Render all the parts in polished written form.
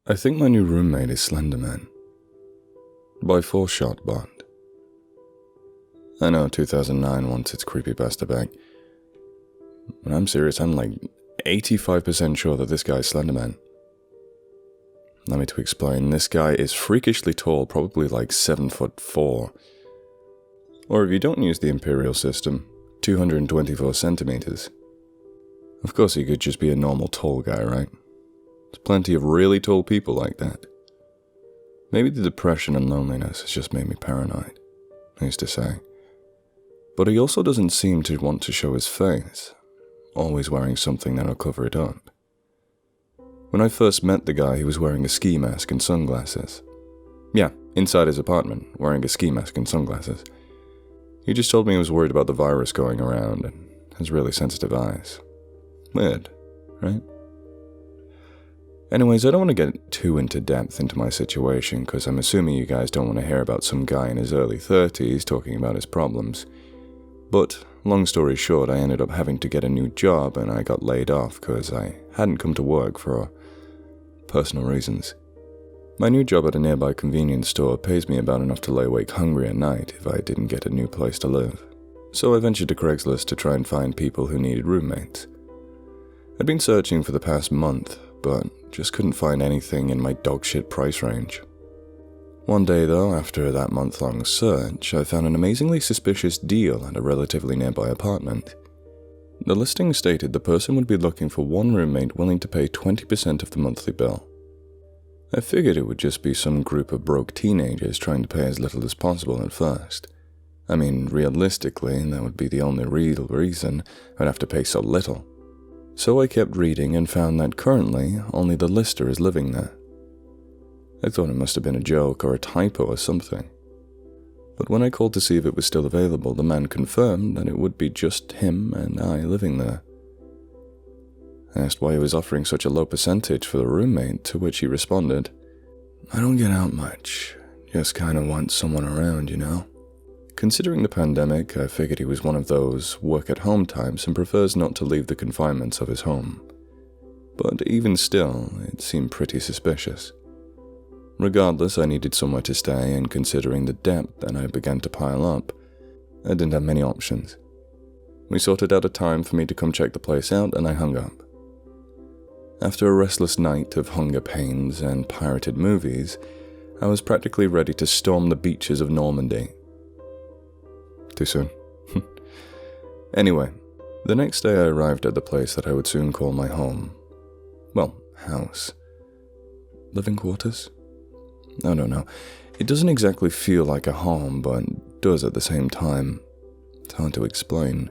I think my new roommate is Slenderman. By Four-Shot Bond. I know 2009 wants its creepypasta back. But I'm serious, I'm like 85% sure that this guy is Slenderman. Let me to explain, this guy is freakishly tall, probably like 7'4". Or if you don't use the imperial system, 224 centimeters. Of course he could just be a normal tall guy, right? There's plenty of really tall people like that. Maybe the depression and loneliness has just made me paranoid, I used to say. But he also doesn't seem to want to show his face, always wearing something that'll cover it up. When I first met the guy, he was wearing a ski mask and sunglasses. Yeah, inside his apartment, wearing a ski mask and sunglasses. He just told me he was worried about the virus going around and has really sensitive eyes. Weird, right? Anyways, I don't want to get too into depth into my situation because I'm assuming you guys don't want to hear about some guy in his early 30s talking about his problems. But, long story short, I ended up having to get a new job and I got laid off because I hadn't come to work for personal reasons. My new job at a nearby convenience store pays me about enough to lay awake hungry at night if I didn't get a new place to live. So I ventured to Craigslist to try and find people who needed roommates. I'd been searching for the past month, but just couldn't find anything in my dogshit price range. One day though, after that month-long search, I found an amazingly suspicious deal at a relatively nearby apartment. The listing stated the person would be looking for one roommate willing to pay 20% of the monthly bill. I figured it would just be some group of broke teenagers trying to pay as little as possible at first. I mean, realistically, that would be the only real reason I'd have to pay so little. So I kept reading and found that currently only the lister is living there. I thought it must have been a joke or a typo or something. But when I called to see if it was still available, the man confirmed that it would be just him and I living there. I asked why he was offering such a low percentage for the roommate, to which he responded, "I don't get out much, just kinda want someone around, you know?" Considering the pandemic, I figured he was one of those work-at-home types and prefers not to leave the confinements of his home. But even still, it seemed pretty suspicious. Regardless, I needed somewhere to stay, and considering the debt that I began to pile up, I didn't have many options. We sorted out a time for me to come check the place out, and I hung up. After a restless night of hunger pains and pirated movies, I was practically ready to storm the beaches of Normandy. Too soon. Anyway, the next day I arrived at the place that I would soon call my home. Well, house. Living quarters? I don't know. It doesn't exactly feel like a home, but does at the same time. It's hard to explain.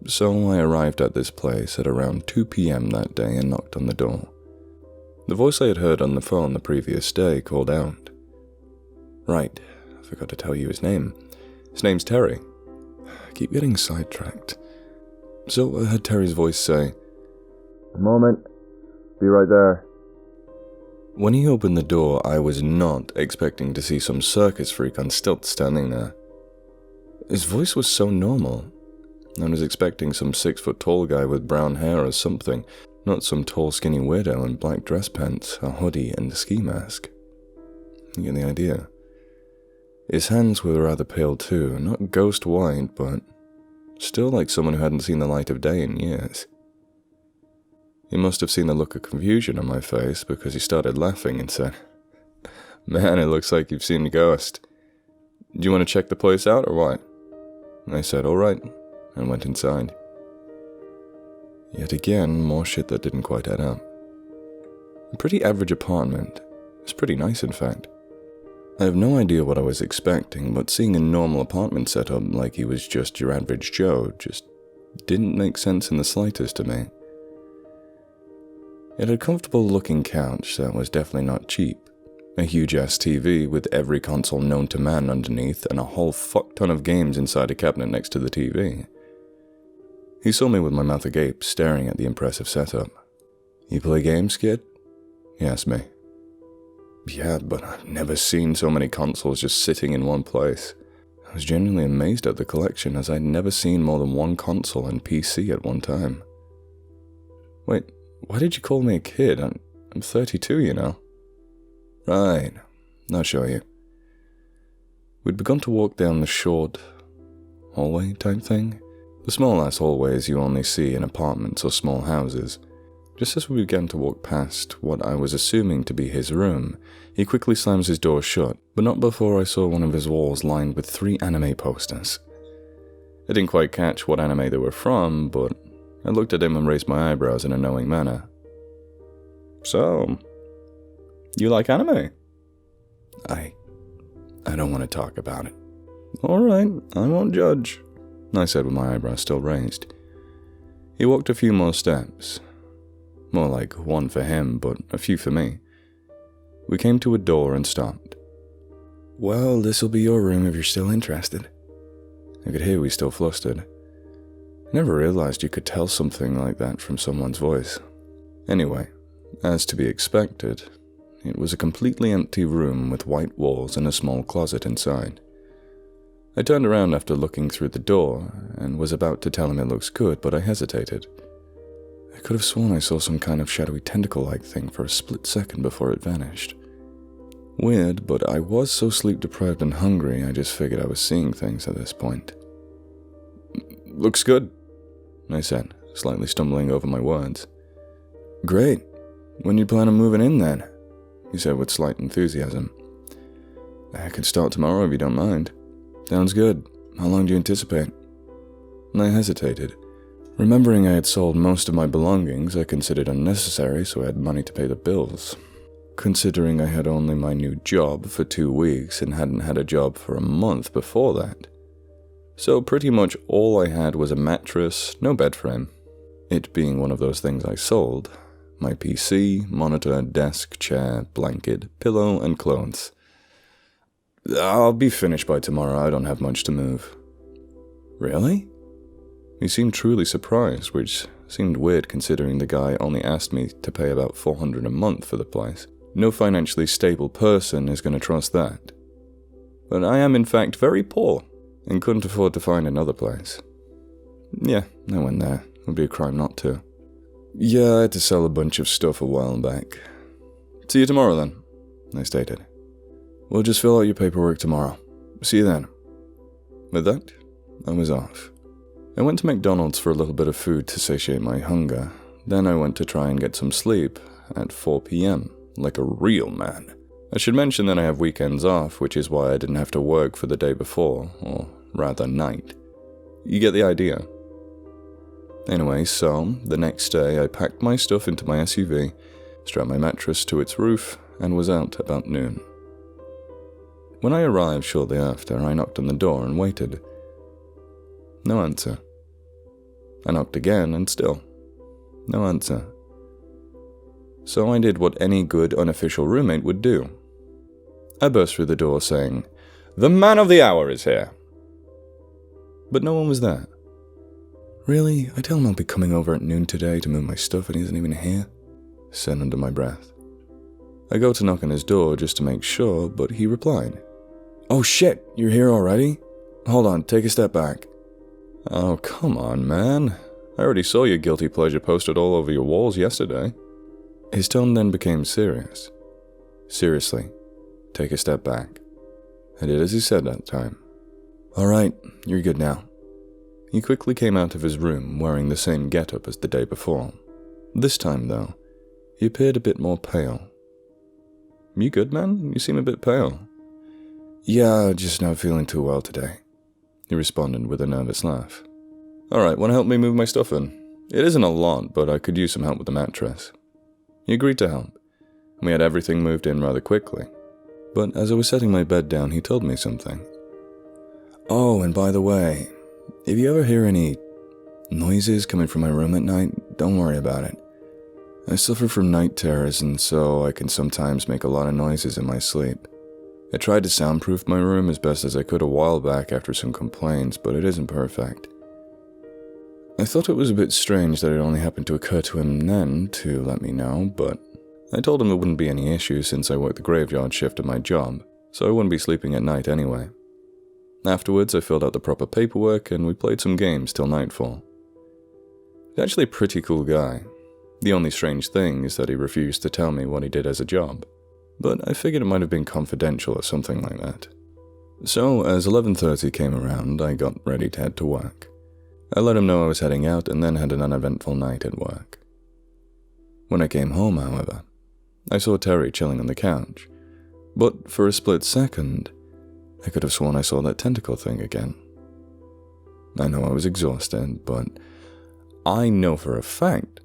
So I arrived at this place at around 2 p.m. that day and knocked on the door. The voice I had heard on the phone the previous day called out. Right, I forgot to tell you his name. His name's Terry. I keep getting sidetracked. So I heard Terry's voice say, "A moment. Be right there." When he opened the door, I was not expecting to see some circus freak on stilts standing there. His voice was so normal. I was expecting some 6-foot-tall guy with brown hair or something, not some tall skinny weirdo in black dress pants, a hoodie and a ski mask. You get the idea. His hands were rather pale too, not ghost white, but still like someone who hadn't seen the light of day in years. He must have seen the look of confusion on my face because he started laughing and said, "Man, it looks like you've seen a ghost. Do you want to check the place out or what?" I said, "All right," and went inside. Yet again, more shit that didn't quite add up. A pretty average apartment. It's pretty nice, in fact. I have no idea what I was expecting, but seeing a normal apartment setup like he was just your average Joe just didn't make sense in the slightest to me. It had a comfortable-looking couch that was definitely not cheap, a huge-ass TV with every console known to man underneath, and a whole fuck-ton of games inside a cabinet next to the TV. He saw me with my mouth agape, staring at the impressive setup. "You play games, kid?" he asked me. Yeah, but I've never seen so many consoles just sitting in one place. I was genuinely amazed at the collection, as I'd never seen more than one console and PC at one time. Wait, why did you call me a kid? I'm 32, you know. Right, I'll show you. We'd begun to walk down the short hallway type thing. The small-ass hallways you only see in apartments or small houses. Just as we began to walk past what I was assuming to be his room, he quickly slams his door shut, but not before I saw one of his walls lined with 3 anime posters. I didn't quite catch what anime they were from, but I looked at him and raised my eyebrows in a knowing manner. So, you like anime? I don't want to talk about it. Alright, I won't judge, I said with my eyebrows still raised. He walked a few more steps. More like one for him, but a few for me. We came to a door and stopped. Well, this'll be your room if you're still interested. I could hear we still flustered. I never realized you could tell something like that from someone's voice. Anyway, as to be expected, it was a completely empty room with white walls and a small closet inside. I turned around after looking through the door and was about to tell him it looks good, but I hesitated. I could have sworn I saw some kind of shadowy tentacle-like thing for a split second before it vanished. Weird, but I was so sleep-deprived and hungry, I just figured I was seeing things at this point. Looks good, I said, slightly stumbling over my words. Great. When you plan on moving in then? He said with slight enthusiasm. I could start tomorrow if you don't mind. Sounds good. How long do you anticipate? I hesitated. Remembering I had sold most of my belongings I considered unnecessary, so I had money to pay the bills. Considering I had only my new job for 2 weeks and hadn't had a job for a month before that. So pretty much all I had was a mattress, no bed frame. It being one of those things I sold, my PC, monitor, desk, chair, blanket, pillow, and clothes. I'll be finished by tomorrow, I don't have much to move. Really? He seemed truly surprised, which seemed weird considering the guy only asked me to pay about $400 a month for the place. No financially stable person is going to trust that. But I am in fact very poor, and couldn't afford to find another place. Yeah, I went there. It would be a crime not to. Yeah, I had to sell a bunch of stuff a while back. See you tomorrow then, I stated. We'll just fill out your paperwork tomorrow. See you then. With that, I was off. I went to McDonald's for a little bit of food to satiate my hunger. Then I went to try and get some sleep at 4 p.m, like a real man. I should mention that I have weekends off, which is why I didn't have to work for the day before, or rather night. You get the idea. Anyway, so, the next day I packed my stuff into my SUV, strapped my mattress to its roof, and was out about noon. When I arrived shortly after, I knocked on the door and waited. No answer. I knocked again, and still, no answer. So I did what any good unofficial roommate would do. I burst through the door saying, "The man of the hour is here!" But no one was there. Really? I tell him I'll be coming over at noon today to move my stuff and he isn't even here? I said under my breath. I go to knock on his door just to make sure, but he replied, "Oh shit, you're here already? Hold on, take a step back." Oh, come on, man. I already saw your guilty pleasure posted all over your walls yesterday. His tone then became serious. Seriously, take a step back. I did as he said that time. Alright, you're good now. He quickly came out of his room wearing the same getup as the day before. This time, though, he appeared a bit more pale. You good, man? You seem a bit pale. Yeah, just not feeling too well today, he responded with a nervous laugh. Alright, want to help me move my stuff in? It isn't a lot, but I could use some help with the mattress. He agreed to help, and we had everything moved in rather quickly. But as I was setting my bed down, he told me something. Oh, and by the way, if you ever hear any noises coming from my room at night, don't worry about it. I suffer from night terrors, and so I can sometimes make a lot of noises in my sleep. I tried to soundproof my room as best as I could a while back after some complaints, but it isn't perfect. I thought it was a bit strange that it only happened to occur to him then to let me know, but I told him it wouldn't be any issue since I worked the graveyard shift at my job, so I wouldn't be sleeping at night anyway. Afterwards, I filled out the proper paperwork and we played some games till nightfall. He's actually a pretty cool guy. The only strange thing is that he refused to tell me what he did as a job, but I figured it might have been confidential or something like that. So, as 11:30 came around, I got ready to head to work. I let him know I was heading out and then had an uneventful night at work. When I came home, however, I saw Terry chilling on the couch, but for a split second, I could have sworn I saw that tentacle thing again. I know I was exhausted, but I know for a fact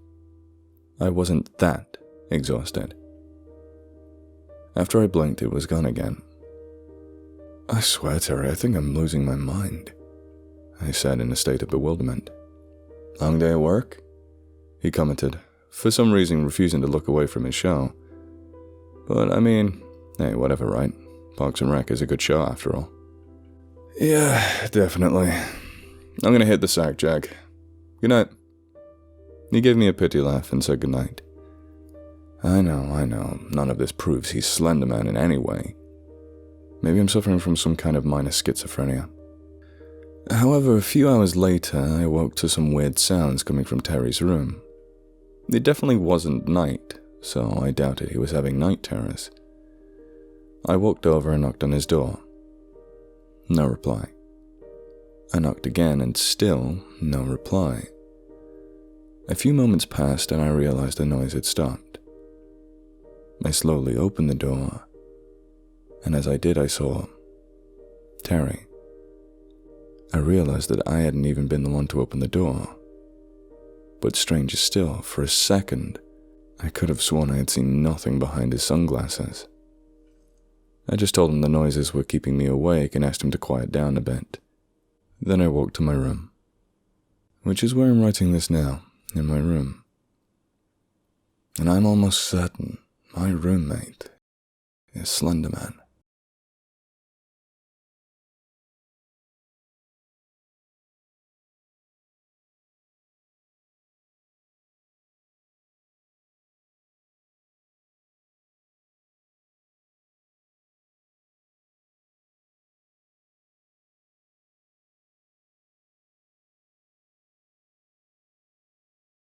I wasn't that exhausted. After I blinked, it was gone again. "I swear, Terry, I think I'm losing my mind," I said in a state of bewilderment. "Long day at work?" he commented, for some reason refusing to look away from his show. But I mean, hey, whatever, right? Parks and Rec is a good show after all. "Yeah, definitely. I'm gonna hit the sack, Jack. Good night." He gave me a pity laugh and said goodnight. I know, none of this proves he's Slenderman in any way. Maybe I'm suffering from some kind of minor schizophrenia. However, a few hours later, I woke to some weird sounds coming from Terry's room. It definitely wasn't night, so I doubted he was having night terrors. I walked over and knocked on his door. No reply. I knocked again and still no reply. A few moments passed and I realized the noise had stopped. I slowly opened the door, and as I did I saw Terry. I realized that I hadn't even been the one to open the door. But stranger still, for a second, I could have sworn I had seen nothing behind his sunglasses. I just told him the noises were keeping me awake and asked him to quiet down a bit. Then I walked to my room, which is where I'm writing this now, in my room. And I'm almost certain my roommate is Slenderman.